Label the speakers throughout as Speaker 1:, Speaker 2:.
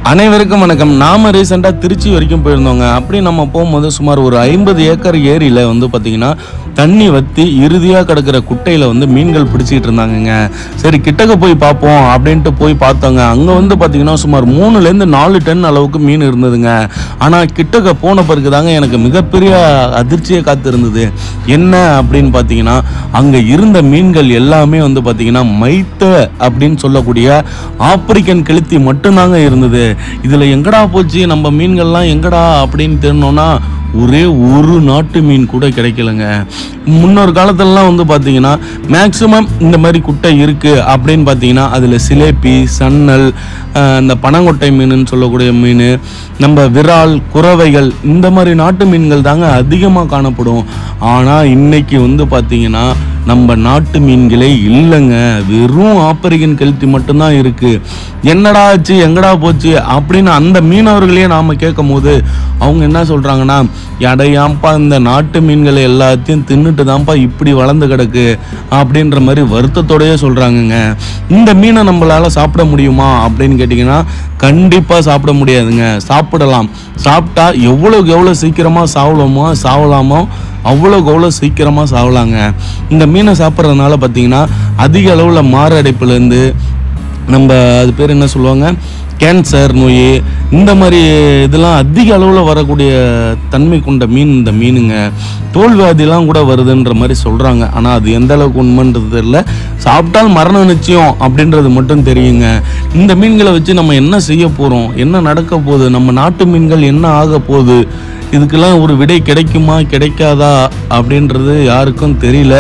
Speaker 1: அனைவருக்கும் வணக்கம். நாம ரீசெண்டா திருச்சி வரைக்கும் போயிருந்தோங்க. அப்படி நம்ம போகும்போது சுமார் ஒரு 50 ஏக்கர் ஏரியில பார்த்தீங்கன்னா தண்ணி வத்தி இறுதியாக கிடக்கிற குட்டையில மீன்கள் பிடிச்சிட்டு இருந்தாங்கங்க. சரி கிட்டக்க போய் பார்ப்போம் அப்படின்ட்டு போய் பார்த்தோங்க. அங்கே பார்த்தீங்கன்னா சுமார் 3லேருந்து 4 டன் அளவுக்கு மீன் இருந்ததுங்க. ஆனால் கிட்டக்க போன பிறகு தாங்க எனக்கு மிகப்பெரிய அதிர்ச்சியை காத்திருந்தது. என்ன அப்படின்னு பார்த்தீங்கன்னா அங்கே இருந்த மீன்கள் எல்லாமே பார்த்தீங்கன்னா மைத்த அப்படின்னு சொல்லக்கூடிய ஆப்பிரிக்கன் கெளுத்தி மட்டும்தாங்க இருந்தது. இதில் எங்கடா போச்சு நம்ம மீன்கள்லாம் எங்கடா அப்படின்னு தெரிஞ்சோன்னா ஒரே ஒரு நாட்டு மீன் கூட கிடைக்கலங்க. முன்னொரு காலத்திலலாம் பார்த்தீங்கன்னா மேக்சிமம் இந்த மாதிரி குட்டை இருக்குது அப்படின்னு பார்த்தீங்கன்னா அதில் சிலேபி, சன்னல், இந்த பனங்கொட்டை மீனுன்னு சொல்லக்கூடிய மீன், நம்ம விரால், குறவைகள், இந்த மாதிரி நாட்டு மீன்கள் தாங்க அதிகமாக காணப்படும். ஆனால் இன்னைக்கு பார்த்தீங்கன்னா நம்ம நாட்டு மீன்களே இல்லைங்க. வெறும் ஆப்பிரிக்கன் கெளுத்தி மட்டும்தான் இருக்குது. என்னடா ஆச்சு, எங்கடா போச்சு அப்படின்னு அந்த மீனவர்களையே நாம் கேட்கும் போது அவங்க என்ன சொல்கிறாங்கன்னா, எடையாம்பா இந்த நாட்டு மீன்களை எல்லாத்தையும் தின்னுட்டு தான்ப்பா இப்படி வளர்ந்து கிடக்கு அப்படின்ற மாதிரி வருத்தத்தோடையே சொல்கிறாங்கங்க. இந்த மீனை நம்மளால் சாப்பிட முடியுமா அப்படின்னு கேட்டிங்கன்னா கண்டிப்பாக சாப்பிட முடியாதுங்க. சாப்பிடலாம். சாப்பிட்டா எவ்வளோக்கு எவ்வளோ சீக்கிரமாக சாவலாமோ அவ்வளோக்கு எவ்வளோ சீக்கிரமாக சாவலாங்க. இந்த மீனை சாப்பிட்றதுனால பார்த்தீங்கன்னா அதிக அளவில் மாரடைப்புலேருந்து நம்ம அது பேர் என்ன சொல்லுவாங்க, கேன்சர் நோய், இந்த மாதிரி இதெல்லாம் அதிக அளவில் வரக்கூடிய தன்மை கொண்ட மீன் இந்த மீனுங்க. தோல்வியாதிலாம் கூட வருதுன்ற மாதிரி சொல்கிறாங்க. ஆனால் அது எந்த அளவுக்கு உண்மைன்றது தெரியல. சாப்பிட்டால் மரணம் நிச்சயம் அப்படின்றது மட்டும் தெரியுங்க. இந்த மீன்களை வச்சு நம்ம என்ன செய்ய போகிறோம், என்ன நடக்க போகுது, நம்ம நாட்டு மீன்கள் என்ன ஆக போகுது, இதுக்கெல்லாம் ஒரு விடை கிடைக்குமா கிடைக்காதா அப்படின்றது யாருக்கும் தெரியல.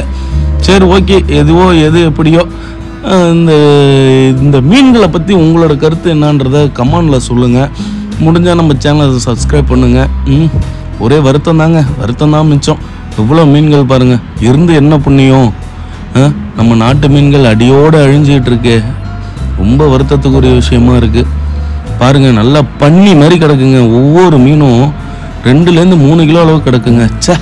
Speaker 1: சரி ஓகே, எது எப்படியோ இந்த மீன்களை பற்றி உங்களோட கருத்து என்னன்றதை கமெண்டில் சொல்லுங்கள். முடிஞ்சால் நம்ம சேனலை சப்ஸ்கிரைப் பண்ணுங்கள். ஒரே வருத்தம் தான் மிச்சம். எவ்வளோ மீன்கள் பாருங்கள், இருந்து என்ன புண்ணியம். நம்ம நாட்டு மீன்கள் அடியோடு அழிஞ்சிக்கிட்டு இருக்கு. ரொம்ப வருத்தத்துக்குரிய விஷயமா இருக்குது. பாருங்கள், நல்லா பன்னி மாதிரி கிடக்குங்க. ஒவ்வொரு மீனும் 2லேருந்து 3 கிலோ அளவு கிடக்குங்க. சே.